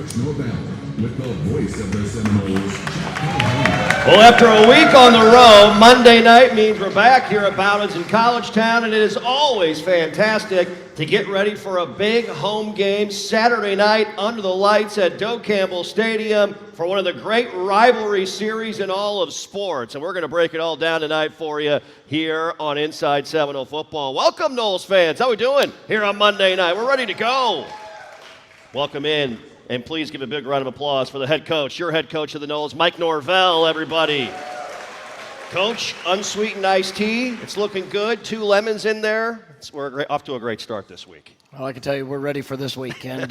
Coach Norvell with the voice of the Seminoles. Well, after a week on the road, Monday night means we're back here at Bowden's in College Town, and it is always fantastic to get ready for a big home game Saturday night under the lights at Doak Campbell Stadium for one of the great rivalry series in all of sports. And we're going to break it all down tonight for you here on Inside Seminole Football. Welcome, Noles fans. How we doing here on Monday night? We're ready to go. Welcome in. And please give a big round of applause for the head coach, your head coach of the Noles, Mike Norvell, everybody. Coach, unsweetened iced tea. It's looking good. 2 lemons in there. We're off to a great start this week. Well, I can tell you we're ready for this week. And,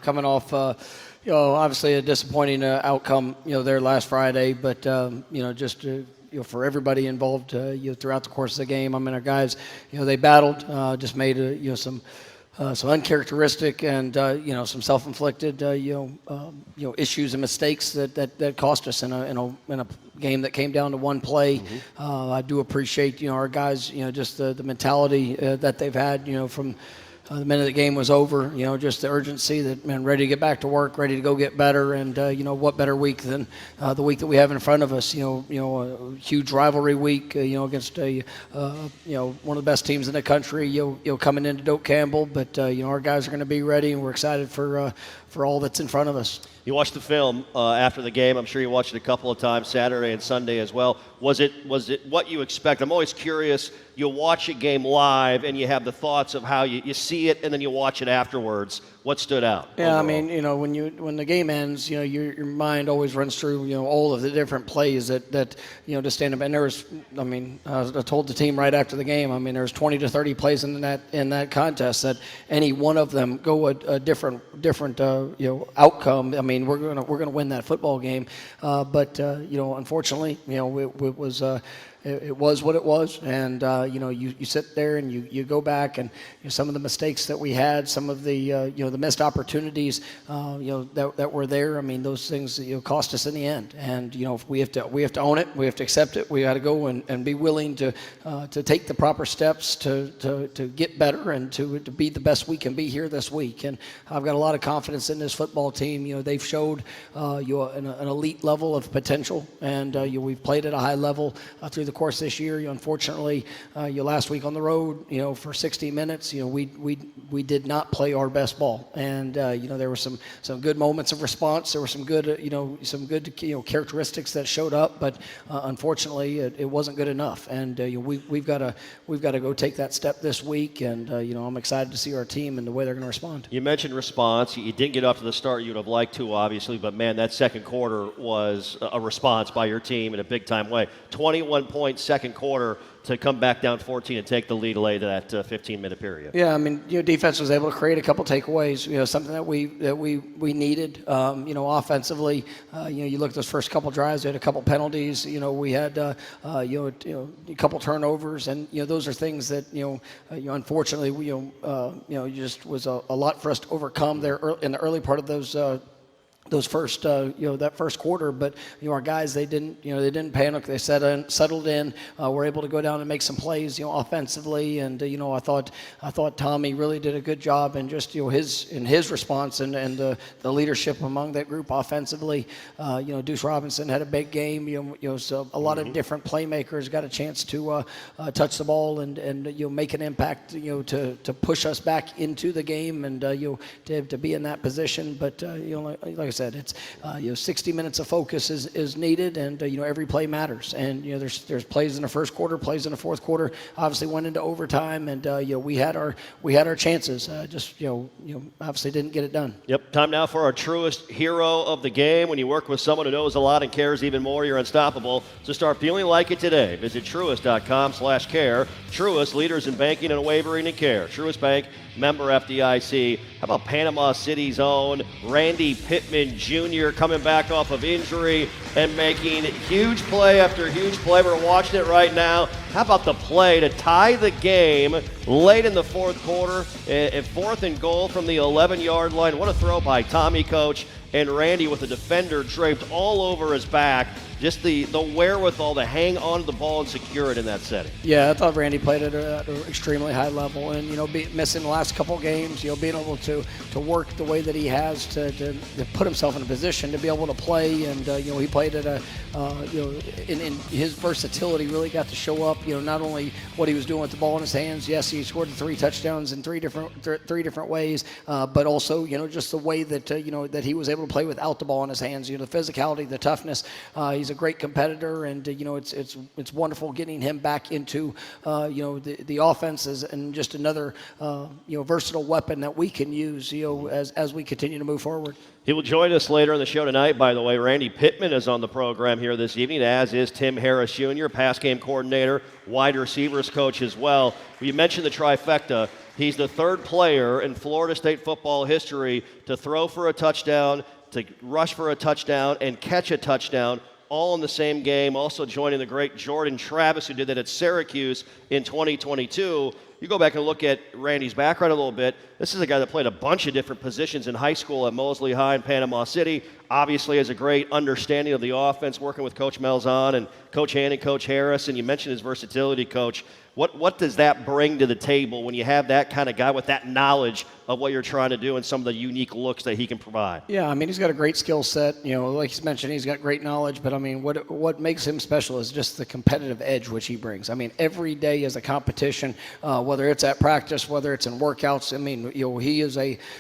coming off, obviously a disappointing outcome, there last Friday. But, for everybody involved, throughout the course of the game. I mean, our guys, they battled, just made, some uncharacteristic and some self-inflicted issues and mistakes that cost us in a game that came down to one play. Mm-hmm. I do appreciate our guys, just the mentality that they've had from the minute the game was over, just the urgency that, man, ready to get back to work, ready to go get better. And, what better week than the week that we have in front of us, a huge rivalry week, against one of the best teams in the country, coming into Doak Campbell. But, our guys are going to be ready, and we're excited for all that's in front of us. You watched the film after the game. I'm sure you watched it a couple of times, Saturday and Sunday as well. Was it what you expect? I'm always curious. You watch a game live and you have the thoughts of how you see it, and then you watch it afterwards. What stood out? Yeah, overall? I mean, when the game ends, your mind always runs through, all of the different plays that to stand up. And there was, I told the team right after the game, there was 20 to 30 plays in that contest that any one of them go a different outcome. We're gonna win that football game, but unfortunately, it was what it was, and you sit there and you go back, and some of the mistakes that we had, some of the the missed opportunities that were there. Those things cost us in the end, and we have to own it, we have to accept it, we got to go and be willing to take the proper steps to get better and to be the best we can be here this week. And I've got a lot of confidence in this football team. They've showed an elite level of potential, and we've played at a high level through the course this year. Unfortunately, last week on the road, for 60 minutes, we did not play our best ball, and there were some good moments of response. There were some good characteristics that showed up, but unfortunately, it wasn't good enough. And we've got to go take that step this week. And I'm excited to see our team and the way they're going to respond. You mentioned response. You didn't get off to the start you'd have liked to, obviously, but man, that second quarter was a response by your team in a big time way. 21-point second quarter to come back down 14 and take the lead late to that 15-minute period. Yeah, defense was able to create a couple takeaways. Something that we needed. Offensively, you look at those first couple drives. We had a couple penalties. We had a couple turnovers, and those are things that unfortunately just was a lot for us to overcome there in the early part of those first, that first quarter. But our guys, they didn't panic. They settled in. Were able to go down and make some plays, offensively. And I thought Tommy really did a good job in just his response and the leadership among that group offensively. Deuce Robinson had a big game. So a lot of different playmakers got a chance to touch the ball and make an impact. To push us back into the game and to be in that position. But like I said, it's 60 minutes of focus is needed, and every play matters. And there's plays in the first quarter, plays in the fourth quarter. Obviously went into overtime, and we had our chances. Just obviously didn't get it done. Yep. Time now for our truest hero of the game. When you work with someone who knows a lot and cares even more, you're unstoppable. So start feeling like it today. Visit Truist.com/care. Truist, leaders in banking and unwavering in care. Truist Bank, member FDIC. How about Panama City's own Randy Pittman Jr. coming back off of injury and making huge play after huge play. We're watching it right now. How about the play to tie the game late in the fourth quarter, 4th and goal from the 11-yard line. What a throw by Tommy, Coach. and Randy with a defender draped all over his back. Just the wherewithal to hang on to the ball and secure it in that setting. Yeah, I thought Randy played at an extremely high level, and missing the last couple games, being able to work the way that he has to put himself in a position to be able to play, and he played at in his versatility really got to show up. Not only what he was doing with the ball in his hands. Yes, he scored 3 touchdowns in three different ways, but also just the way that that he was able to play without the ball in his hands. The physicality, the toughness. He's a great competitor, and it's wonderful getting him back into the offenses and just another versatile weapon that we can use as we continue to move forward. He will join us later in the show tonight, by the way. Randy Pittman is on the program here this evening, as is Tim Harris Jr., pass game coordinator, wide receivers coach as well. You mentioned the trifecta. He's the 3rd player in Florida State football history to throw for a touchdown, to rush for a touchdown, and catch a touchdown, all in the same game. Also joining the great Jordan Travis, who did that at Syracuse in 2022. You go back and look at Randy's background a little bit. This is a guy that played a bunch of different positions in high school at Mosley High in Panama City. Obviously has a great understanding of the offense, working with Coach Malzahn and Coach Han and Coach Harris. And you mentioned his versatility, Coach. What does that bring to the table when you have that kind of guy with that knowledge of what you're trying to do and some of the unique looks that he can provide? Yeah, I mean, he's got a great skill set. Like he's mentioned, he's got great knowledge. But, I mean, what makes him special is just the competitive edge which he brings. I mean, every day is a competition, whether it's at practice, whether it's in workouts. I mean,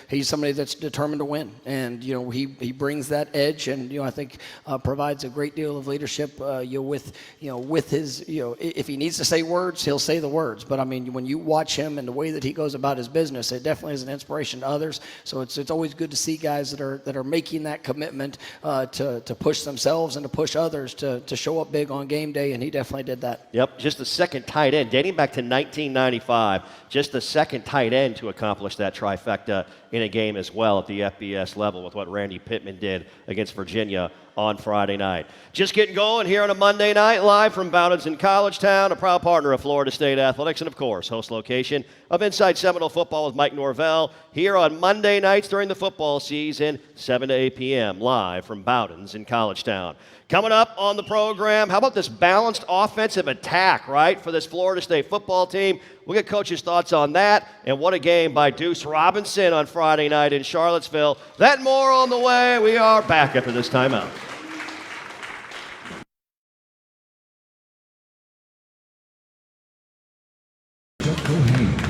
he's somebody that's determined to win. And, he brings that edge and, I think provides a great deal of leadership with his, if he needs to say words, he'll say the words. But I mean, when you watch him and the way that he goes about his business, it definitely is an inspiration to others. So it's always good to see guys that are making that commitment to push themselves and to push others to show up big on game day, and he definitely did that. Yep, just the second tight end, dating back to 1995, just the second tight end to accomplish that trifecta in a game as well at the FBS level with what Randy Pittman did against Virginia on Friday night. Just getting going here on a Monday night, live from Bowdens in College Town, a proud partner of Florida State Athletics, and of course, host location of Inside Seminole Football with Mike Norvell, here on Monday nights during the football season, 7 to 8 p.m., live from Bowdens in College Town. Coming up on the program, how about this balanced offensive attack, right, for this Florida State football team? We'll get Coach's thoughts on that, and what a game by Deuce Robinson on Friday night in Charlottesville. That and more on the way. We are back after this timeout.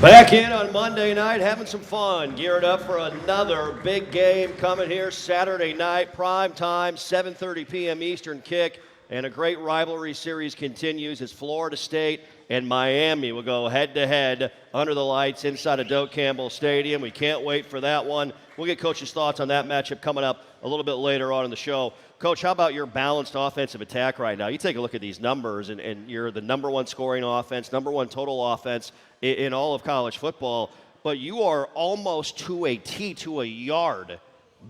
Back in on Monday night, having some fun, geared up for another big game coming here Saturday night, prime time, 7:30 p.m. Eastern kick, and a great rivalry series continues as Florida State and Miami will go head-to-head under the lights inside of Doak Campbell Stadium. We can't wait for that one. We'll get Coach's thoughts on that matchup coming up a little bit later on in the show. Coach, how about your balanced offensive attack right now? You take a look at these numbers, and you're the number 1 scoring offense, number 1 total offense in all of college football, but you are almost to a T, to a yard,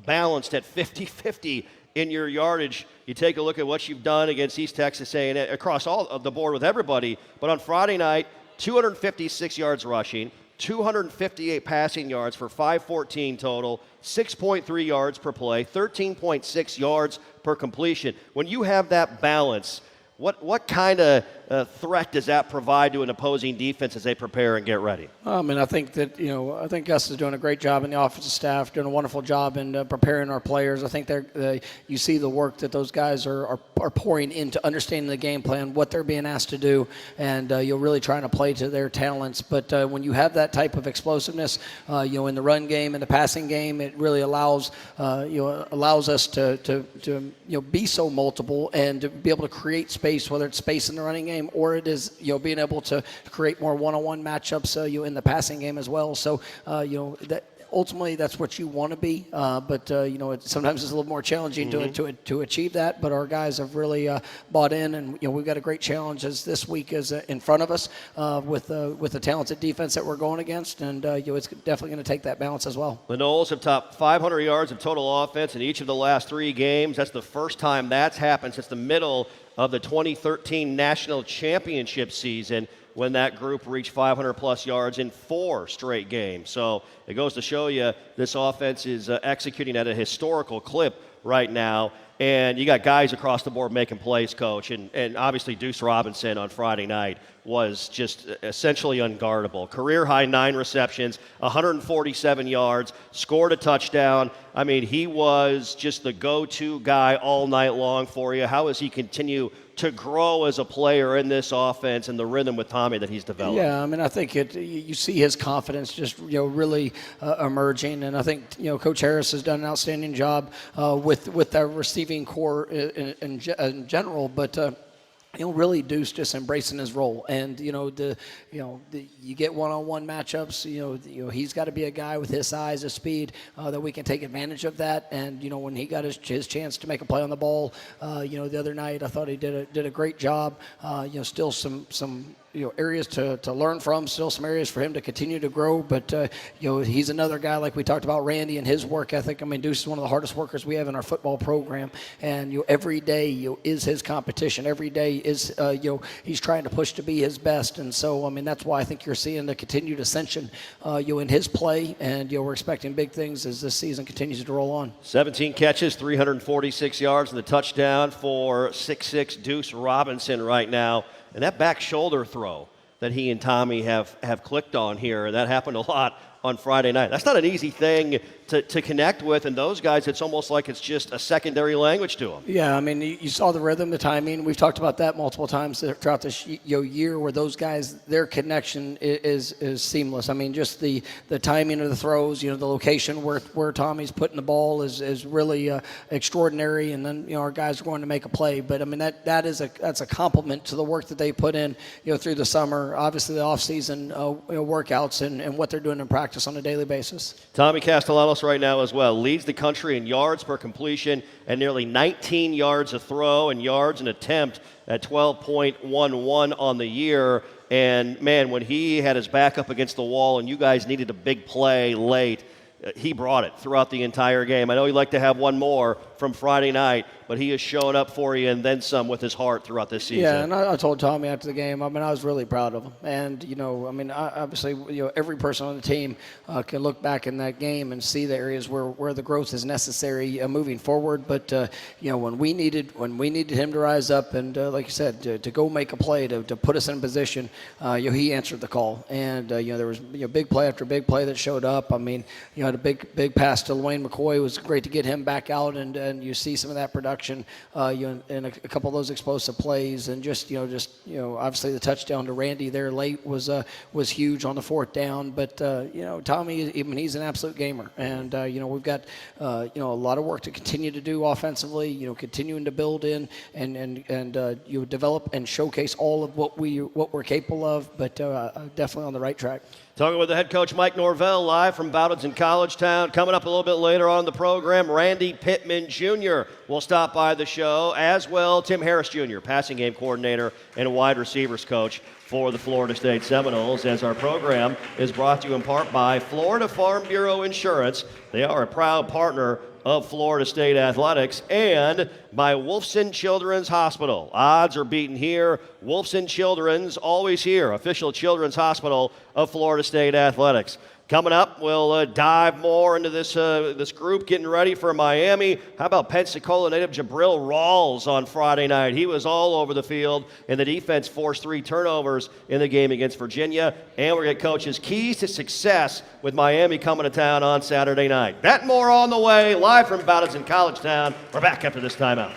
balanced at 50-50 in your yardage. You take a look at what you've done against East Texas A&M, across all of the board with everybody, but on Friday night, 256 yards rushing, 258 passing yards for 514 total, 6.3 yards per play, 13.6 yards per completion. When you have that balance, what kind of threat does that provide to an opposing defense as they prepare and get ready? I mean, I think that, I think Gus is doing a great job, and the offensive staff doing a wonderful job in preparing our players. I think you see the work that those guys are pouring into understanding the game plan, what they're being asked to do, and you're really trying to play to their talents. But when you have that type of explosiveness, in the run game and the passing game, it really allows us to be so multiple and to be able to create space, whether it's space in the running game or it is being able to create more one-on-one matchups in the passing game as well. So that ultimately that's what you want to be, but sometimes it's a little more challenging to achieve that. But our guys have really bought in, and we've got a great challenge as this week is in front of us with the talented defense that we're going against, and it's definitely going to take that balance as well. The Noles have topped 500 yards of total offense in each of the last 3 games. That's the first time that's happened since the middle of the 2013 National Championship season, when that group reached 500-plus yards in 4 straight games. So it goes to show you this offense is executing at a historical clip right now. And you got guys across the board making plays, Coach. And obviously Deuce Robinson on Friday night was just essentially unguardable. Career high 9 receptions, 147 yards, scored a touchdown. I mean, he was just the go-to guy all night long for you. How does he continue to grow as a player in this offense and the rhythm with Tommy that he's developed? Yeah, I mean, I think you see his confidence just really emerging, and I think Coach Harris has done an outstanding job with that receiving core in general, but. Really Deuce just embracing his role, and you get one-on-one matchups. He's got to be a guy with his size, his speed, that we can take advantage of that. And when he got his chance to make a play on the ball, the other night, I thought he did a great job. Still some areas to learn from, still some areas for him to continue to grow. But he's another guy like we talked about Randy and his work ethic. I mean, Deuce is one of the hardest workers we have in our football program, and every day is his competition. Every day is he's trying to push to be his best, and so I mean that's why I think you're seeing the continued ascension in his play, and we're expecting big things as this season continues to roll on. 17 catches, 346 yards, and the touchdown for 6'6" Deuce Robinson right now. And that back shoulder throw that he and Tommy have clicked on here, that happened a lot on Friday night. That's not an easy thing to connect with, and those guys, it's almost like it's just a secondary language to them. Yeah, I mean, you saw the rhythm, the timing. We've talked about that multiple times throughout this year, where those guys, their connection is seamless. I mean, just the timing of the throws, the location where Tommy's putting the ball is really extraordinary, and then our guys are going to make a play. But I mean, that's a compliment to the work that they put in through the summer, obviously the off-season workouts and what they're doing in practice on a daily basis. Tommy Castellanos right now as well leads the country in yards per completion and nearly 19 yards a throw and yards an attempt at 12.11 on the year. And man, when he had his back up against the wall and you guys needed a big play late, he brought it throughout the entire game. I know he'd like to have one more from Friday night, but he has shown up for you and then some with his heart throughout this season. Yeah, and I told Tommy after the game, I mean, I was really proud of him. And, obviously, every person on the team can look back in that game and see the areas where the growth is necessary moving forward. But, when we needed him to rise up and, like you said, to go make a play, to put us in position, he answered the call. And, there was big play after big play that showed up. I mean, had a big pass to Dwayne McCoy. It was great to get him back out, and you see some of that production in a couple of those explosive plays, and just obviously the touchdown to Randy there late was huge on the 4th down. But Tommy, even he's an absolute gamer, and we've got a lot of work to continue to do offensively. Continuing to build in and develop and showcase all of what we're capable of. But definitely on the right track. Talking with the head coach, Mike Norvell, live from Bowditch in Collegetown. Coming up a little bit later on the program, Randy Pittman Jr. will stop by the show, as well Tim Harris Jr., passing game coordinator and a wide receivers coach for the Florida State Seminoles, as our program is brought to you in part by Florida Farm Bureau Insurance. They are a proud partner of Florida State Athletics, and by Wolfson Children's Hospital. Odds are beaten here. Wolfson Children's, always here, official children's hospital of Florida State Athletics. Coming up, we'll dive more into this group getting ready for Miami. How about Pensacola native Jabril Rawls on Friday night? He was all over the field, and the defense forced 3 turnovers in the game against Virginia. And we're going to get coaches' keys to success with Miami coming to town on Saturday night. That and more on the way, live from Bowditch in Collegetown. We're back after this timeout.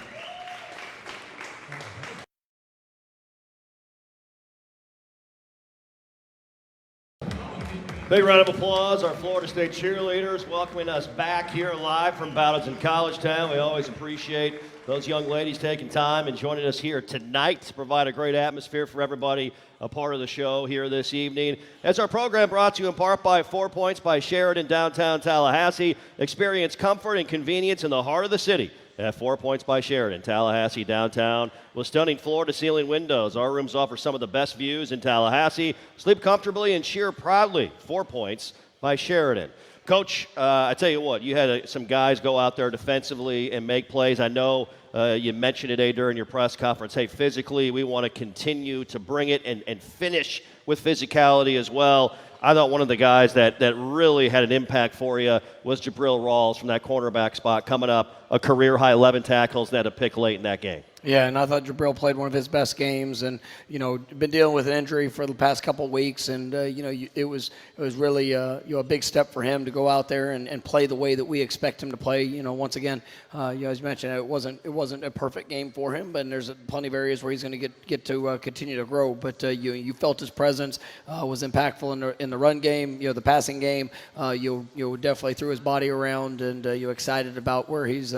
Big round of applause, our Florida State cheerleaders welcoming us back here live from Bowditch in Collegetown. We always appreciate those young ladies taking time and joining us here tonight to provide a great atmosphere for everybody a part of the show here this evening. As our program brought to you in part by 4 Points by Sheridan, downtown Tallahassee. Experience comfort and convenience in the heart of the city at 4 Points by Sheridan, Tallahassee downtown. With stunning floor-to-ceiling windows, our rooms offer some of the best views in Tallahassee. Sleep comfortably and cheer proudly. 4 Points by Sheridan. Coach, I tell you what, you had some guys go out there defensively and make plays. I know You mentioned today during your press conference, hey, physically, we want to continue to bring it and finish with physicality as well. I thought one of the guys that really had an impact for you was Jabril Rawls from that cornerback spot, coming up a career-high 11 tackles and had a pick late in that game. Yeah, and I thought Jabril played one of his best games, and been dealing with an injury for the past couple of weeks, and it was really a big step for him to go out there and play the way that we expect him to play. Once again, as you mentioned, it wasn't a perfect game for him, but there's plenty of areas where he's going to get to continue to grow. But you felt his presence was impactful in the run game, the passing game. You definitely threw his body around, and you're excited about where he's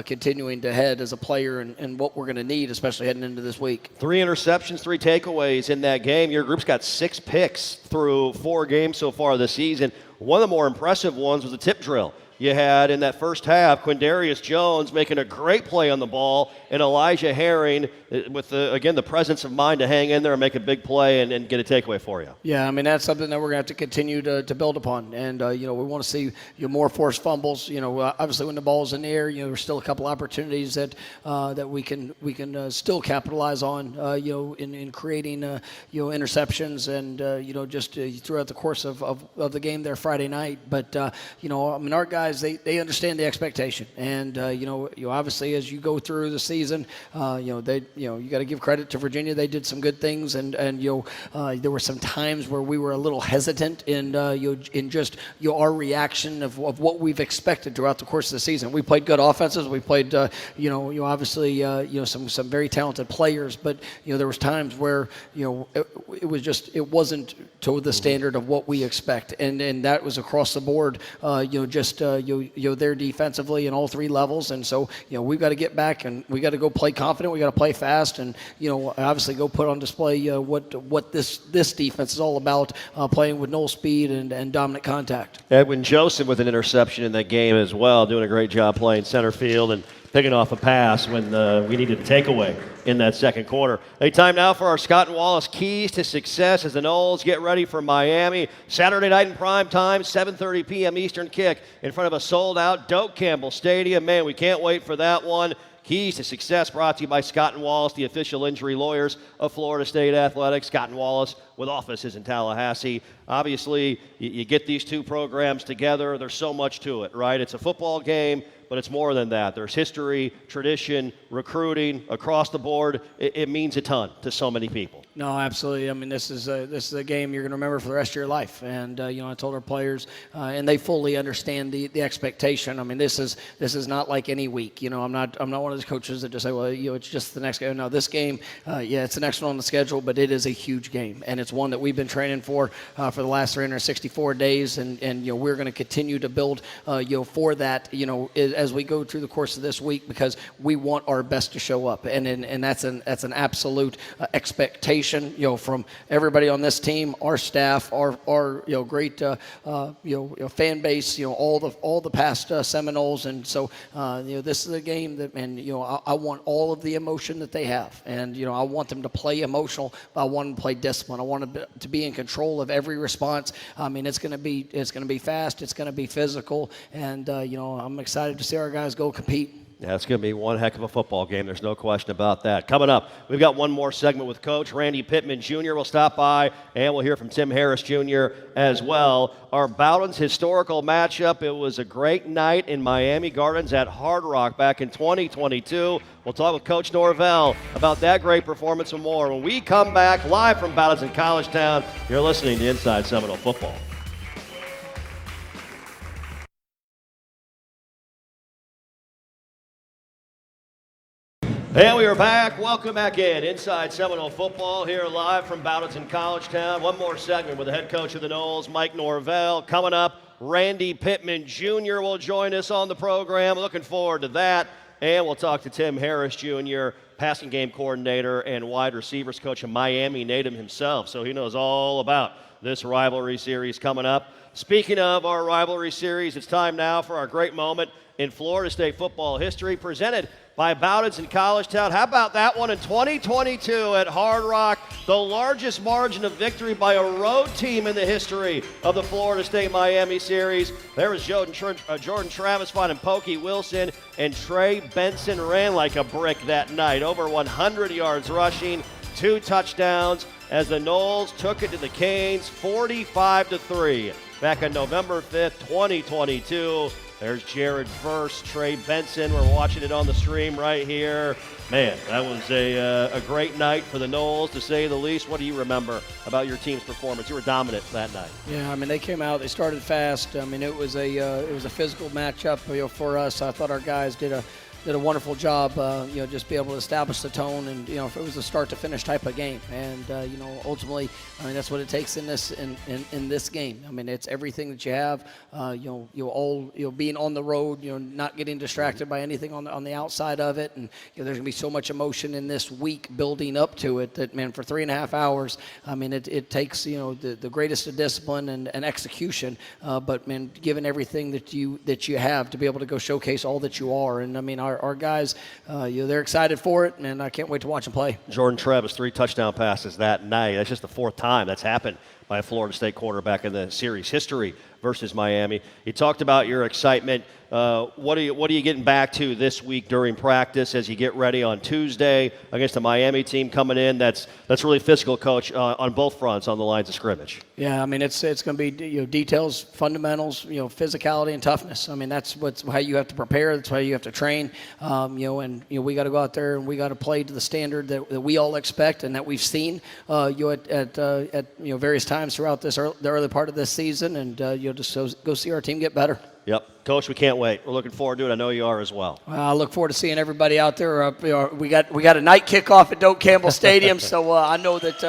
continuing to head as a player and what we're going to need, especially heading into this week. 3 interceptions, 3 takeaways in that game. Your group's got 6 picks through 4 games so far this season. One of the more impressive ones was the tip drill you had in that first half. Quindarius Jones making a great play on the ball, and Elijah Herring with, the presence of mind to hang in there and make a big play and get a takeaway for you. Yeah, I mean, that's something that we're going to have to continue to build upon. And, we want to see more forced fumbles. Obviously when the ball's in the air, there's still a couple opportunities that we can still capitalize on, in creating, interceptions and, just throughout the course of the game there Friday night. But, our guys, they understand the expectation, and obviously as you go through the season, you got to give credit to Virginia. They did some good things, and there were some times where we were a little hesitant in our reaction of what we've expected throughout the course of the season. We played good offenses. We played obviously some very talented players, but there was times where it wasn't to the standard of what we expect, and that was across the board. There defensively in all 3 levels, and so we've got to get back and we got to go play confident. We got to play fast, and obviously go put on display what this defense is all about, playing with no speed and dominant contact. Edwin Joseph with an interception in that game as well, doing a great job playing center field and picking off a pass when we needed a takeaway in that second quarter. Hey, time now for our Scott and Wallace keys to success as the Noles get ready for Miami. Saturday night in prime time, 7:30 p.m. Eastern kick in front of a sold-out Doak Campbell Stadium. Man, we can't wait for that one. Keys to Success brought to you by Scott and Wallace, the official injury lawyers of Florida State Athletics. Scott and Wallace with offices in Tallahassee. Obviously, you get these 2 programs together. There's so much to it, right? It's a football game, but it's more than that. There's history, tradition, recruiting across the board. It means a ton to so many people. No, absolutely. I mean, this is a game you're going to remember for the rest of your life. And I told our players, and they fully understand the expectation. I mean, this is not like any week. I'm not one of those coaches that just say, well, it's just the next game. No, this game, it's the next one on the schedule, but it is a huge game, and it's one that we've been training for the last 364 days, and we're going to continue to build for that as we go through the course of this week, because we want our best to show up, and that's an absolute expectation from everybody on this team, our staff, our great fan base, all the past Seminoles, and so this is a game that, and I want all of the emotion that they have, and I want them to play emotional, but I want them to play discipline. I want them to be in control of every response. I mean, it's going to be fast, it's going to be physical, and I'm excited to see our guys go compete. Yeah, it's going to be one heck of a football game. There's no question about that. Coming up, we've got one more segment with Coach Randy Pittman Jr. will stop by, and we'll hear from Tim Harris Jr. as well. Our Bowden's historical matchup, it was a great night in Miami Gardens at Hard Rock back in 2022. We'll talk with Coach Norvell about that great performance and more when we come back live from Bowden's in College Town. You're listening to Inside Seminole Football. And we are back. Welcome back in Inside Seminole Football here live from Bowden's in College Town. One more segment with the head coach of the Noles, Mike Norvell. Coming up, Randy Pittman Jr. will join us on the program. Looking forward to that. And we'll talk to Tim Harris Jr. passing game coordinator and wide receivers coach of Miami native himself, so he knows all about this rivalry series coming up. Speaking of our rivalry series, it's time now for our great moment in Florida State football history, presented by Bowdens in College Town. How about that one in 2022 at Hard Rock, the largest margin of victory by a road team in the history of the Florida State-Miami series. There was Jordan Travis finding Pokey Wilson, and Trey Benson ran like a brick that night. Over 100 yards rushing, 2 touchdowns, as the Noles took it to the Canes 45-3 back on November 5th, 2022. There's Jared Verse, Trey Benson. We're watching it on the stream right here. Man, that was a great night for the Noles, to say the least. What do you remember about your team's performance? You were dominant that night. Yeah, I mean, they came out, they started fast. I mean, it was a physical matchup, for us. I thought our guys did a wonderful job, just be able to establish the tone, and it was a start to finish type of game. And ultimately, I mean, that's what it takes in this game. I mean, it's everything that you have. Being on the road, not getting distracted by anything on the outside of it, and there's gonna be so much emotion in this week building up to it that, man, for 3.5 hours, I mean, it takes the greatest of discipline and execution, but man, given everything that you have to be able to go showcase all that you are. And I mean, our guys, they're excited for it, and I can't wait to watch them play. Jordan Travis, 3 touchdown passes that night. That's just the 4th time that's happened by a Florida State quarterback in the series history versus Miami. You talked about your excitement. What are you getting back to this week during practice as you get ready on Tuesday against the Miami team coming in? That's really physical, Coach, on both fronts on the lines of scrimmage. Yeah, I mean, it's going to be details, fundamentals, physicality and toughness. I mean, that's how you have to prepare. That's how you have to train. And we got to go out there and we got to play to the standard that we all expect and that we've seen at various times throughout the early part of this season, and just go see our team get better. Yep. Coach, we can't wait. We're looking forward to it. I know you are as well. I look forward to seeing everybody out there. We got a night kickoff at Doak Campbell Stadium, so I know that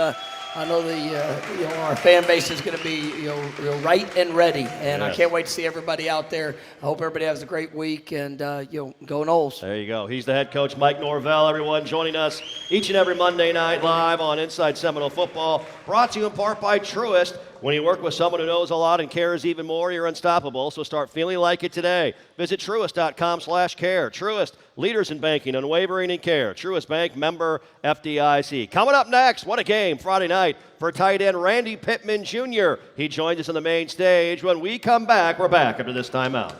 our fan base is going to be right and ready, and I can't wait to see everybody out there. I hope everybody has a great week, and go Noles. There you go. He's the head coach, Mike Norvell. Everyone joining us each and every Monday night live on Inside Seminole Football, brought to you in part by Truist. When you work with someone who knows a lot and cares even more, you're unstoppable, so start feeling like it today. Visit Truist.com/care. Truist, leaders in banking, unwavering in care. Truist Bank, member FDIC. Coming up next, what a game Friday night for tight end Randy Pittman Jr. He joins us on the main stage. When we come back, we're back after this timeout.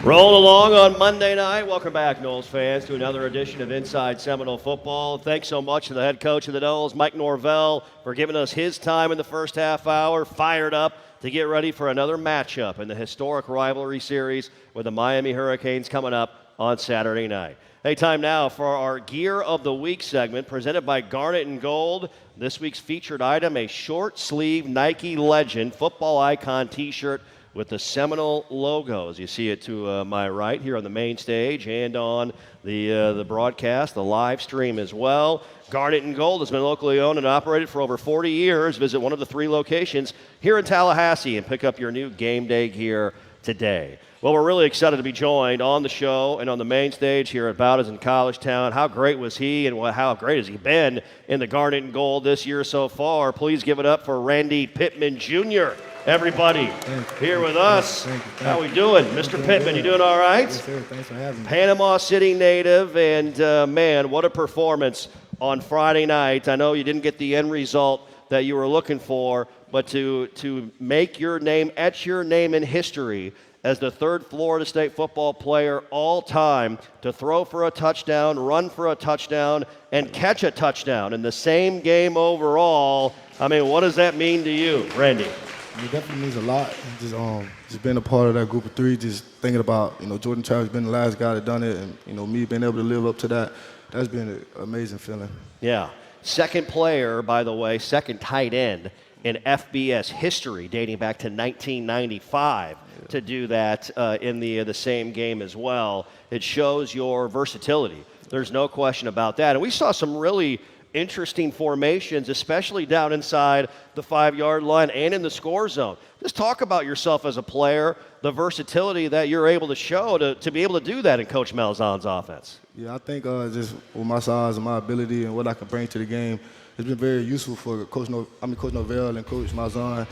Roll along on Monday night. Welcome back, Noles fans, to another edition of Inside Seminole Football. Thanks so much to the head coach of the Noles, Mike Norvell, for giving us his time in the first half hour, fired up to get ready for another matchup in the historic rivalry series with the Miami Hurricanes coming up on Saturday night. Hey, time now for our Gear of the Week segment presented by Garnet and Gold. This week's featured item, a short sleeve Nike Legend football icon t-shirt with the Seminole logos. You see it to my right here on the main stage and on the broadcast, the live stream as well. Garnet and Gold has been locally owned and operated for over 40 years. Visit one of the 3 locations here in Tallahassee and pick up your new game day gear today. Well, we're really excited to be joined on the show and on the main stage here at Bowdens in College Town. How great was he, and how great has he been in the Garnet and Gold this year so far? Please give it up for Randy Pittman Jr., everybody here with us. How we doing? Mr. Pittman, you doing all right? Yes, sir. Thanks for having me. Panama City native, and man, what a performance on Friday night. I know you didn't get the end result that you were looking for, but to make your name, etch your name in history as the 3rd Florida State football player all time to throw for a touchdown, run for a touchdown, and catch a touchdown in the same game overall. I mean, what does that mean to you, Randy? It definitely means a lot. Just being a part of that group of 3, just thinking about, Jordan Travis being the last guy that done it, and, me being able to live up to that, that's been an amazing feeling. Yeah. Second player, by the way, second tight end in FBS history dating back to 1995 to do that in the same game as well. It shows your versatility. There's no question about that. And we saw some really interesting formations, especially down inside the 5-yard line and in the score zone. Just talk about yourself as a player, the versatility that you're able to show to be able to do that in Coach Malzahn's offense. Yeah, I think just with my size and my ability and what I can bring to the game, it's been very useful for Coach Norvell and Coach Malzahn.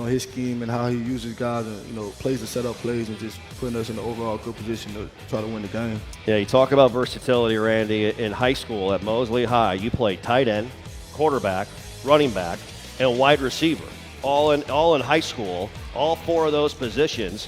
His scheme and how he uses guys and plays to set up plays and just putting us in the overall good position to try to win the game. Yeah, you talk about versatility, Randy. In high school at Mosley High, you played tight end, quarterback, running back, and wide receiver. All in high school, all 4 of those positions.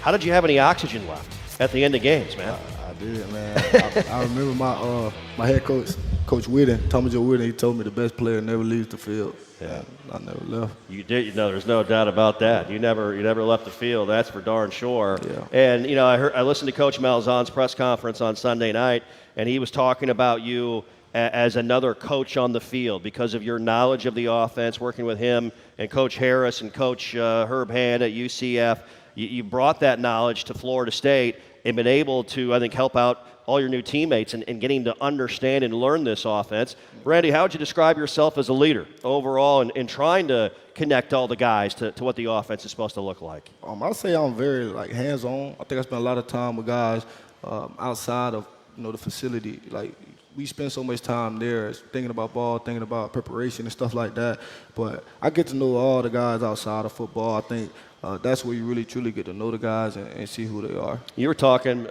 How did you have any oxygen left at the end of games, man? I did, man. I remember my head coach, Coach Whitten, Tommy Joe Whitten, he told me the best player never leaves the field. Yeah. I never left. You did, there's no doubt about that. You never left the field, that's for darn sure. Yeah. And, I listened to Coach Malzahn's press conference on Sunday night, and he was talking about you as another coach on the field because of your knowledge of the offense, working with him and Coach Harris and Coach Herb Hand at UCF. You brought that knowledge to Florida State and been able to, I think, help out all your new teammates and getting to understand and learn this offense. Randy, how would you describe yourself as a leader overall and trying to connect all the guys to what the offense is supposed to look like? I'll say I'm very hands-on. I think I spend a lot of time with guys outside of the facility. We spend so much time there thinking about ball, thinking about preparation and stuff like that. But I get to know all the guys outside of football. I think that's where you really truly get to know the guys and see who they are. You were talking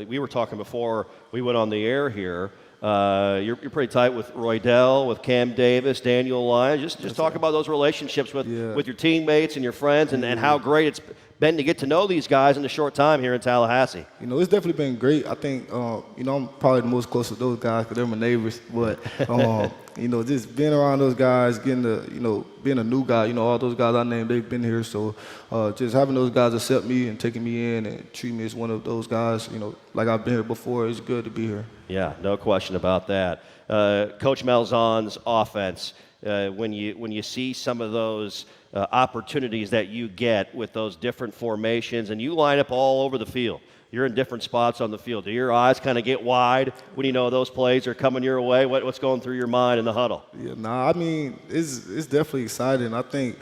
we were talking before we went on the air here. You're pretty tight with Roy Dell, with Cam Davis, Daniel Lyons. Just talk about those relationships with your teammates and your friends and how great it's been to get to know these guys in a short time here in Tallahassee. It's definitely been great. I think, I'm probably the most close to those guys because they're my neighbors. But, just being around those guys, getting to, being a new guy, all those guys I named, they've been here. So just having those guys accept me and taking me in and treat me as one of those guys, like I've been here before, it's good to be here. Yeah, no question about that. Coach Malzahn's offense, when you see some of those opportunities that you get with those different formations and you line up all over the field, you're in different spots on the field. Do your eyes kind of get wide when you know those plays are coming your way? What's going through your mind in the huddle? Yeah, it's definitely exciting. I think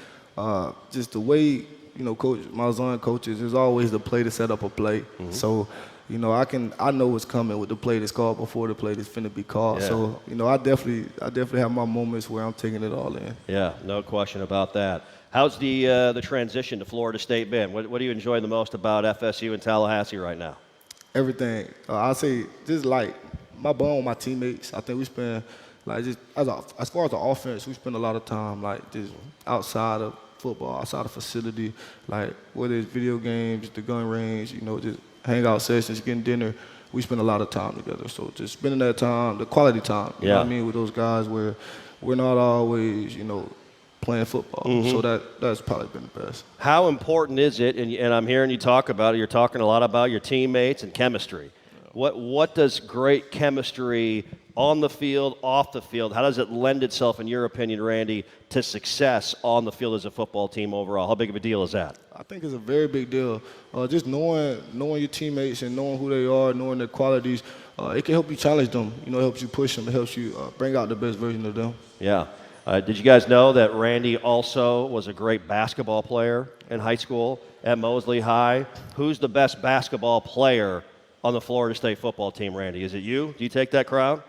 just the way, Coach Malzahn coaches, there's always the play to set up a play. Mm-hmm. So, I know what's coming with the play that's called before the play that's finna be called. Yeah. So, I definitely have my moments where I'm taking it all in. Yeah, no question about that. How's the transition to Florida State been? What do you enjoy the most about FSU and Tallahassee right now? Everything. I'll say just my bond with my teammates. I think we spend just as far as the offense, we spend a lot of time just outside of football, outside of facility, whether it's video games, the gun range, just hangout sessions, getting dinner. We spend a lot of time together. So just spending that time, the quality time, you know what I mean, with those guys where we're not always, playing football. Mm-hmm. So that's probably been the best. How important is it, and I'm hearing you talk about it, you're talking a lot about your teammates and chemistry. What does great chemistry on the field, off the field, how does it lend itself, in your opinion, Randy, to success on the field as a football team overall? How big of a deal is that? I think it's a very big deal. Just knowing your teammates and knowing who they are, knowing their qualities, it can help you challenge them. It helps you push them. It helps you bring out the best version of them. Yeah. Did you guys know that Randy also was a great basketball player in high school at Mosley High? Who's the best basketball player on the Florida State football team, Randy? Is it you? Do you take that crown?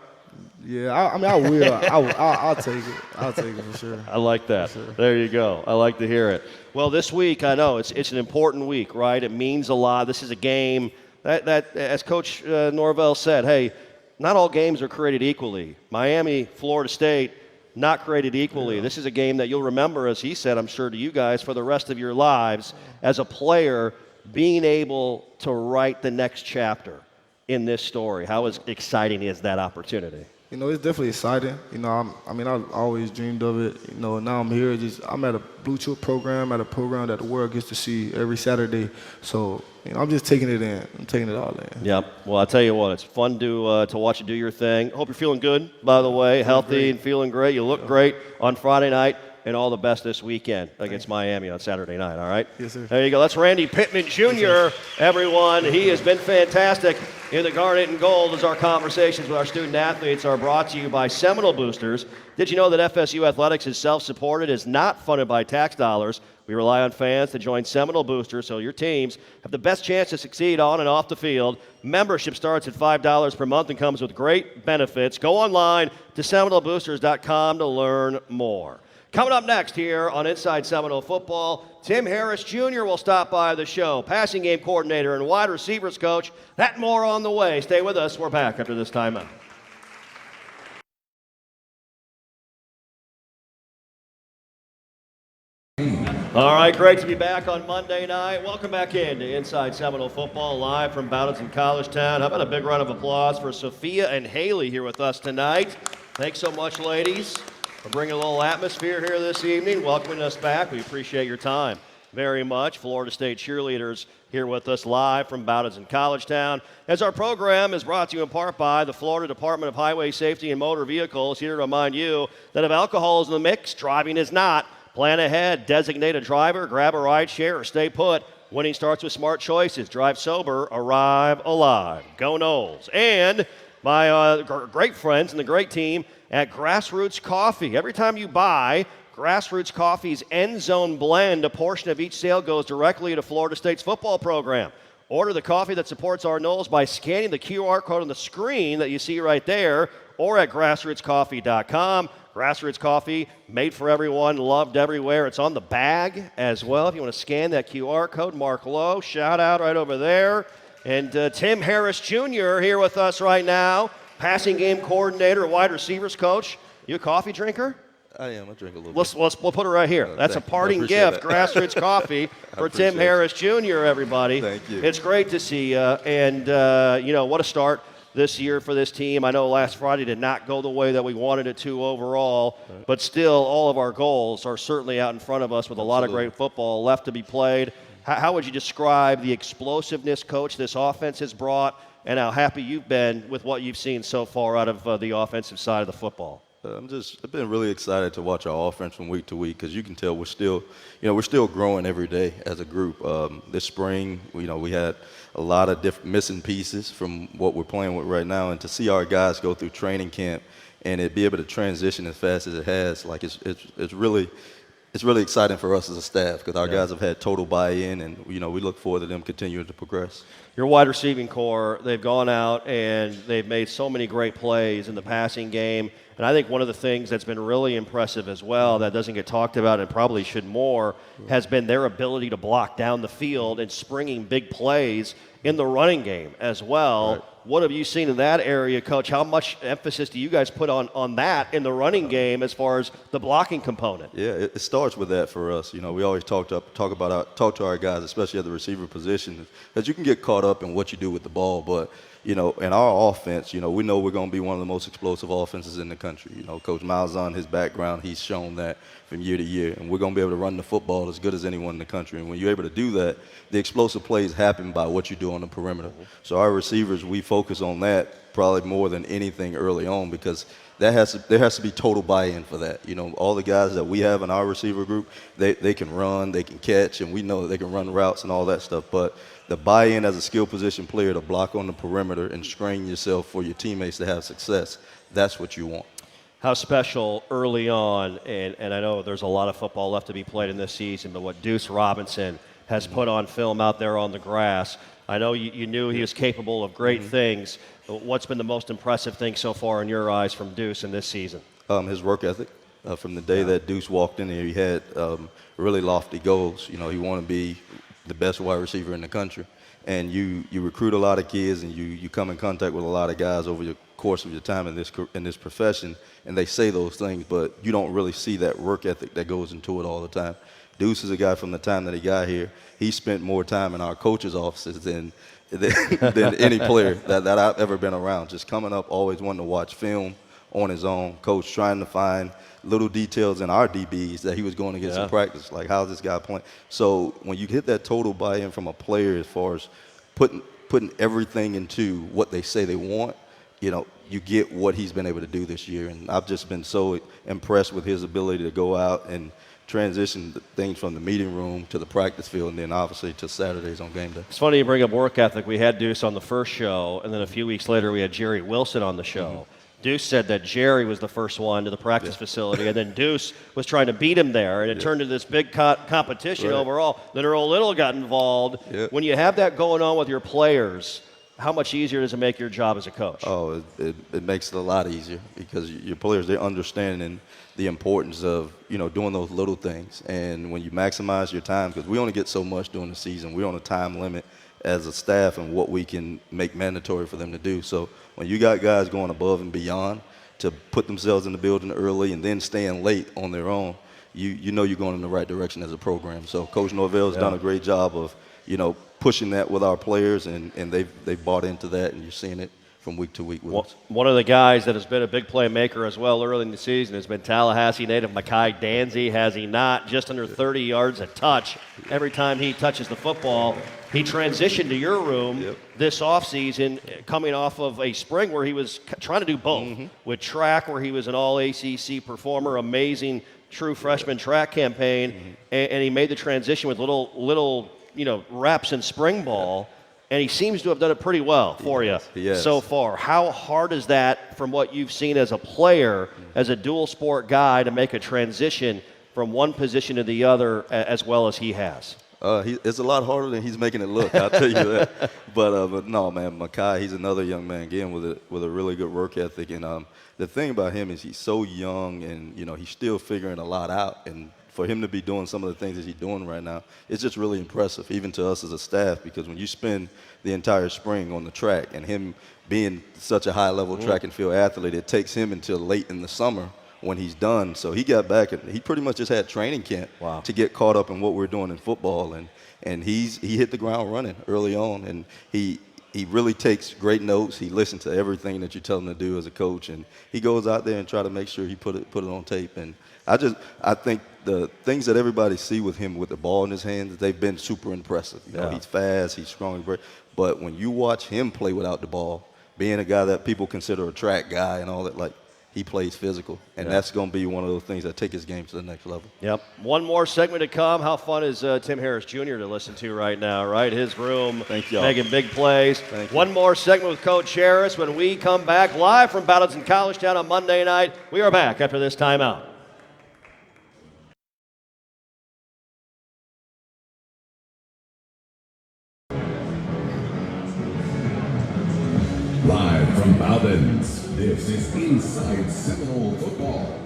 Yeah, I will. I'll take it. I'll take it for sure. I like that. Sure. There you go. I like to hear it. Well, this week, I know, it's an important week, right? It means a lot. This is a game that as Coach Norvell said, hey, not all games are created equally. Miami, Florida State, not created equally. Yeah. This is a game that you'll remember, as he said, I'm sure, to you guys for the rest of your lives as a player, being able to write the next chapter in this story. How exciting is that opportunity? It's definitely exciting. I always dreamed of it. Now I'm here. I'm at a blue chip program, at a program that the world gets to see every Saturday. So, I'm just taking it in. I'm taking it all in. Yep. Well, I'll tell you what, it's fun to watch you do your thing. Hope you're feeling good, by the way, healthy and feeling great. You look great on Friday night. And all the best this weekend against Miami on Saturday night, all right? Yes, sir. There you go. That's Randy Pittman Jr., everyone. He has been fantastic in the Garnet and Gold as our conversations with our student athletes are brought to you by Seminole Boosters. Did you know that FSU Athletics is self-supported, is not funded by tax dollars? We rely on fans to join Seminole Boosters so your teams have the best chance to succeed on and off the field. Membership starts at $5 per month and comes with great benefits. Go online to SeminoleBoosters.com to learn more. Coming up next here on Inside Seminole Football, Tim Harris Jr. will stop by the show, passing game coordinator and wide receivers coach. That and more on the way. Stay with us. We're back after this timeout. All right, great to be back on Monday night. Welcome back into Inside Seminole Football, live from Bowdens in College Town. How about a big round of applause for Sophia and Haley here with us tonight. Thanks so much, ladies, for bringing a little atmosphere here this evening, welcoming us back. We appreciate your time very much. Florida State cheerleaders here with us live from Bowdens in College Town. As our program is brought to you in part by the Florida Department of Highway Safety and Motor Vehicles, here to remind you that if alcohol is in the mix, driving is not. Plan ahead, designate a driver, grab a ride share, or stay put. Winning starts with smart choices. Drive sober, arrive alive. Go Noles. And my great friends and the great team at Grassroots Coffee. Every time you buy Grassroots Coffee's End Zone Blend, a portion of each sale goes directly to Florida State's football program. Order the coffee that supports our Noles by scanning the QR code on the screen that you see right there or at grassrootscoffee.com. Grassroots Coffee, made for everyone, loved everywhere. It's on the bag as well. If you want to scan that QR code, Mark Lowe, shout out right over there. And Tim Harris Jr. here with us right now, passing game coordinator, wide receivers coach. You a coffee drinker? I am. I drink a little bit. We'll put it right here. That's a parting gift, Grassroots Coffee for Tim Harris Jr., everybody. Thank you. It's great to see you. And, what a start this year for this team. I know last Friday did not go the way that we wanted it to overall, but still all of our goals are certainly out in front of us with a lot of great football left to be played. How would you describe the explosiveness, Coach, this offense has brought, and how happy you've been with what you've seen so far out of the offensive side of the football? I've been really excited to watch our offense from week to week because you can tell we're still growing every day as a group. This spring, we had a lot of different missing pieces from what we're playing with right now, and to see our guys go through training camp and it be able to transition as fast as it has, it's really exciting for us as a staff because our guys have had total buy-in, and we look forward to them continuing to progress. Your wide receiving core, they've gone out and they've made so many great plays in the passing game. And I think one of the things that's been really impressive as well that doesn't get talked about and probably should more has been their ability to block down the field and springing big plays in the running game as well. Right. What have you seen in that area, Coach? How much emphasis do you guys put on that in the running game as far as the blocking component? Yeah, it starts with that for us. We always talk to our guys, especially at the receiver position, that you can get caught up in what you do with the ball, but in our offense, we know we're going to be one of the most explosive offenses in the country. Coach Malzahn, his background, he's shown that from year to year, and we're going to be able to run the football as good as anyone in the country. And when you're able to do that, the explosive plays happen by what you do on the perimeter. So our receivers, we focus on that probably more than anything early on because there has to be total buy-in for that. All the guys that we have in our receiver group, they can run, they can catch, and we know that they can run routes and all that stuff. But the buy-in as a skill position player to block on the perimeter and strain yourself for your teammates to have success, that's what you want. How special early on, and I know there's a lot of football left to be played in this season, but what Deuce Robinson has put on film out there on the grass, I know you knew he was capable of great things. What's been the most impressive thing so far in your eyes from Deuce in this season? His work ethic. From the day that Deuce walked in here, he had really lofty goals. He wanted to be the best wide receiver in the country. And you recruit a lot of kids and you come in contact with a lot of guys over the course of your time in this profession, and they say those things, but you don't really see that work ethic that goes into it all the time. Deuce is a guy from the time that he got here, he spent more time in our coaches' offices than any player that I've ever been around. Just coming up, always wanting to watch film on his own. Coach trying to find little details in our DBs that he was going against in practice, like how's this guy playing. So when you get that total buy-in from a player as far as putting everything into what they say they want, you get what he's been able to do this year. And I've just been so impressed with his ability to go out and transition things from the meeting room to the practice field and then obviously to Saturdays on game day. It's funny you bring up work ethic. We had Deuce on the first show, and then a few weeks later we had Jerry Wilson on the show. Deuce said that Jerry was the first one to the practice facility, and then Deuce was trying to beat him there, and it turned into this big competition overall. Then Earl Little got involved. When you have that going on with your players, how much easier does it make your job as a coach? Oh, it makes it a lot easier because your players, they're understanding the importance of, doing those little things. And when you maximize your time, because we only get so much during the season, we're on a time limit as a staff and what we can make mandatory for them to do. So when you got guys going above and beyond to put themselves in the building early and then staying late on their own, you know you're going in the right direction as a program. So Coach Norvell's done a great job of, pushing that with our players, and they've bought into that, and you're seeing it from week to week with us. One of the guys that has been a big playmaker as well early in the season has been Tallahassee native Mekhi Danzy, has he not? Just under 30 yards a touch every time he touches the football. He transitioned to your room this offseason, coming off of a spring where he was trying to do both, with track where he was an all-ACC performer, amazing true freshman track campaign, and he made the transition with little reps in spring ball, and he seems to have done it pretty well for you so far. How hard is that, from what you've seen as a player, as a dual sport guy, to make a transition from one position to the other as well as he has? It's a lot harder than he's making it look, I'll tell you that. But no, man, Mekhi, he's another young man, again, with a really good work ethic. And the thing about him is he's so young, and, he's still figuring a lot out. And for him to be doing some of the things that he's doing right now, it's just really impressive, even to us as a staff, because when you spend the entire spring on the track, and him being such a high-level track and field athlete, it takes him until late in the summer when he's done. So he got back, and he pretty much just had training camp to get caught up in what we're doing in football, and he hit the ground running early on, and he really takes great notes. He listens to everything that you tell him to do as a coach, and he goes out there and try to make sure he put it on tape. And I think the things that everybody see with him with the ball in his hands, they've been super impressive. He's fast, he's strong, but when you watch him play without the ball, being a guy that people consider a track guy and all that, like, he plays physical, and that's going to be one of those things that take his game to the next level. Yep. One more segment to come. How fun is Tim Harris Jr. to listen to right now, right? His room, making big plays. One more segment with Coach Harris when we come back live from Ballots in College Town on Monday night. We are back after this timeout. Live from Bowden's, this is Inside Seminole Football.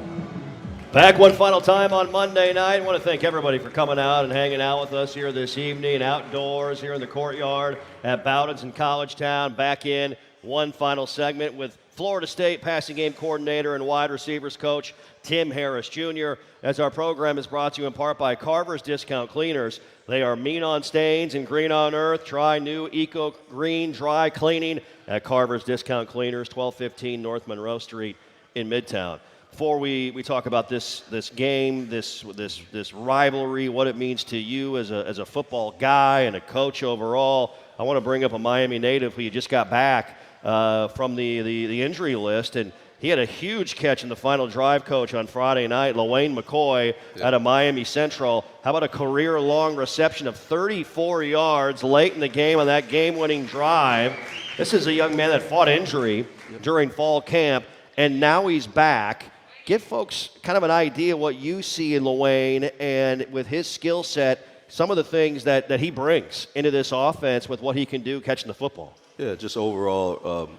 Back one final time on Monday night. I want to thank everybody for coming out and hanging out with us here this evening, outdoors here in the courtyard at Bowden's in College Town. Back in one final segment with Florida State passing game coordinator and wide receivers coach Tim Harris Jr. As our program is brought to you in part by Carver's Discount Cleaners. They are mean on stains and green on earth. Try new Eco Green Dry Cleaning at Carver's Discount Cleaners, 1215 North Monroe Street in Midtown. Before we talk about this game, this rivalry, what it means to you as a football guy and a coach overall, I want to bring up a Miami native who you just got back from the injury list, and he had a huge catch in the final drive, Coach, on Friday night. LaWayne McCoy out of Miami Central. How about a career-long reception of 34 yards late in the game on that game-winning drive? This is a young man that fought injury during fall camp, and now he's back. Give folks kind of an idea what you see in LaWayne, and with his skill set, some of the things that he brings into this offense with what he can do catching the football. Yeah, just overall,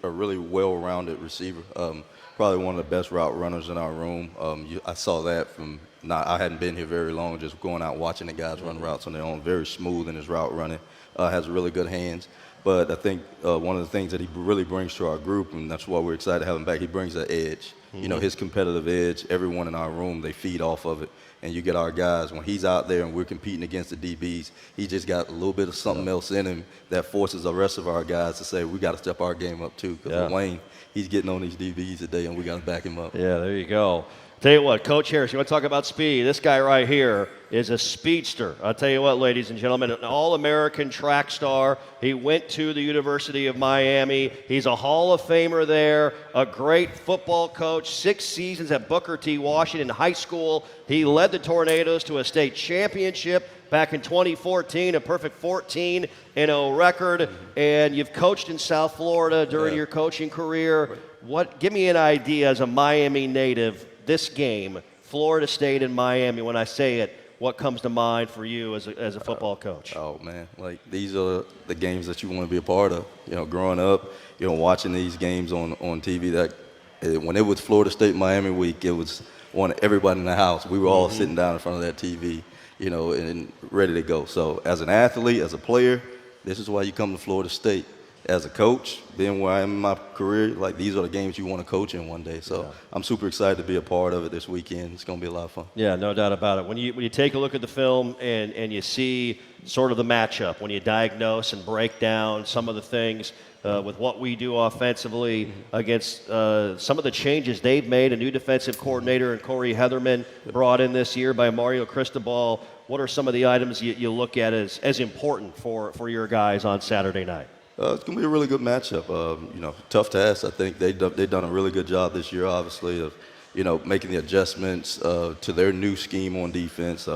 a really well-rounded receiver. Probably one of the best route runners in our room. I saw that I hadn't been here very long, just going out watching the guys run routes on their own. Very smooth in his route running. Has really good hands. But I think one of the things that he really brings to our group, and that's why we're excited to have him back, he brings that edge. His competitive edge, everyone in our room, they feed off of it. And you get our guys, when he's out there and we're competing against the DBs, he just got a little bit of something else in him that forces the rest of our guys to say, we got to step our game up too. Because Wayne, he's getting on these DBs today, and we got to back him up. Yeah, there you go. Tell you what, Coach Harris, you want to talk about speed? This guy right here is a speedster. I'll tell you what, ladies and gentlemen, an All-American track star. He went to the University of Miami. He's a Hall of Famer there, a great football coach, 6 seasons at Booker T. Washington High School. He led the Tornadoes to a state championship back in 2014, a perfect 14-0 record. And you've coached in South Florida during your coaching career. Give me an idea as a Miami native, this game, Florida State and Miami, when I say it, what comes to mind for you as a football coach? Oh, man, like these are the games that you want to be a part of. You know, growing up, you know, watching these games on TV, when it was Florida State Miami week, it was everybody in the house. We were all sitting down in front of that TV, you know, and ready to go. So as an athlete, as a player, this is why you come to Florida State. As a coach, being where I am in my career, like these are the games you want to coach in one day. So I'm super excited to be a part of it this weekend. It's going to be a lot of fun. Yeah, no doubt about it. When you take a look at the film and you see sort of the matchup, when you diagnose and break down some of the things with what we do offensively against some of the changes they've made, a new defensive coordinator and Corey Heatherman brought in this year by Mario Cristobal, what are some of the items you look at as important for your guys on Saturday night? It's going to be a really good matchup. You know, tough task. I think they've done a really good job this year, obviously, of, you know, making the adjustments to their new scheme on defense.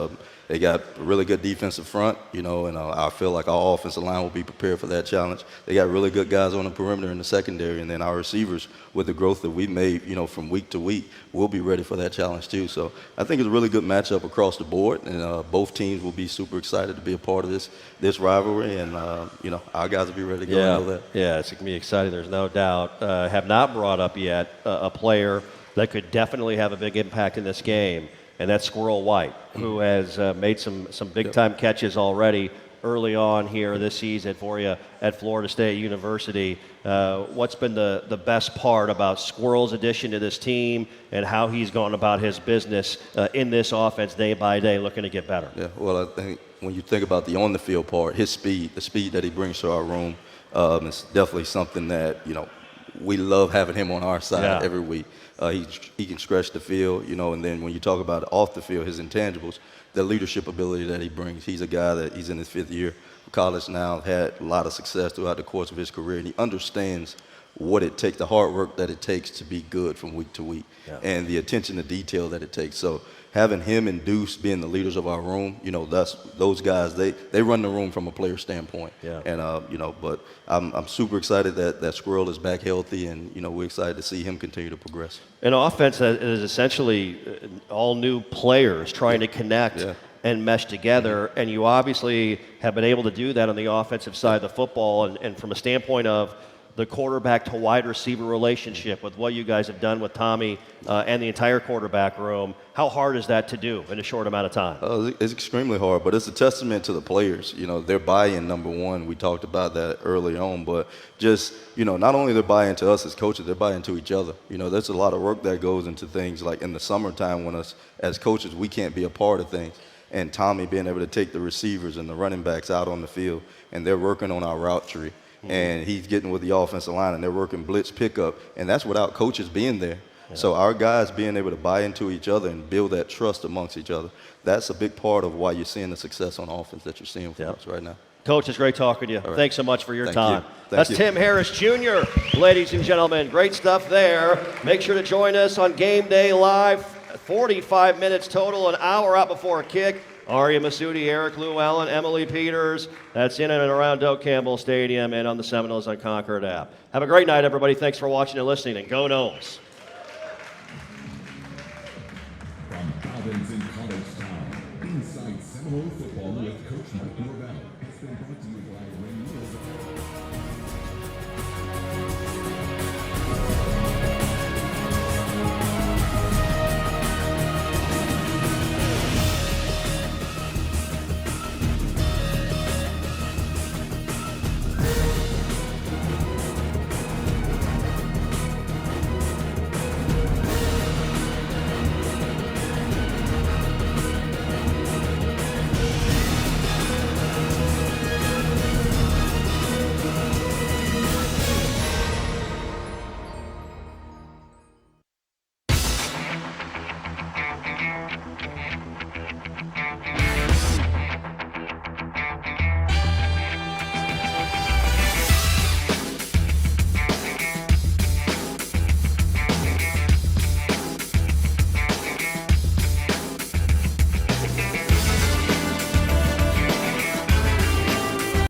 They got a really good defensive front, you know, and I feel like our offensive line will be prepared for that challenge. They got really good guys on the perimeter in the secondary, and then our receivers, with the growth that we've made, you know, from week to week, will be ready for that challenge too. So I think it's a really good matchup across the board, and both teams will be super excited to be a part of this rivalry, and, you know, our guys will be ready to go into that. Yeah, it's going to be exciting. There's no doubt. Have not brought up yet a player that could definitely have a big impact in this game, and that's Squirrel White, who has made some big-time catches already early on here this season for you at Florida State University. What's been the best part about Squirrel's addition to this team and how he's gone about his business in this offense day by day, looking to get better? Yeah, well, I think when you think about the on-the-field part, his speed, the speed that he brings to our room, is definitely something that, you know, we love having him on our side every week. He can stretch the field, you know, and then when you talk about off the field, his intangibles, the leadership ability that he brings. He's a guy that he's in his 5th year of college now, had a lot of success throughout the course of his career, and he understands what it takes, the hard work that it takes to be good from week to week, and the attention to detail that it takes. So having him and Deuce being the leaders of our room, you know, those guys, they run the room from a player standpoint. And, you know, but I'm super excited that Squirrel is back healthy, and, you know, we're excited to see him continue to progress. An offense that is essentially all new players trying to connect and mesh together, and you obviously have been able to do that on the offensive side of the football, and from a standpoint of the quarterback to wide receiver relationship with what you guys have done with Tommy and the entire quarterback room. How hard is that to do in a short amount of time? It's extremely hard, but it's a testament to the players. You know, their buy-in, number one. We talked about that early on, but just, you know, not only their buy-in to us as coaches, their buy-in to each other. You know, there's a lot of work that goes into things like in the summertime when us as coaches, we can't be a part of things. And Tommy being able to take the receivers and the running backs out on the field, and they're working on our route tree. And he's getting with the offensive line, and they're working blitz pickup, and that's without coaches being there. So our guys being able to buy into each other and build that trust amongst each other, that's a big part of why you're seeing the success on offense that you're seeing from us right now. Coach, it's great talking to you. Right. Thanks so much for your Thank time. you. That's Tim Harris Jr., ladies and gentlemen. Great stuff there. Make sure to join us on Game Day Live. 45 minutes total, an hour out before a kick. Aria Masudi, Eric Llewellyn, Emily Peters. That's in and around Doak Campbell Stadium and on the Seminoles on Concord app. Have a great night, everybody. Thanks for watching and listening, and go Noles. From Providence in College Town, inside Seminole football with Coach Mike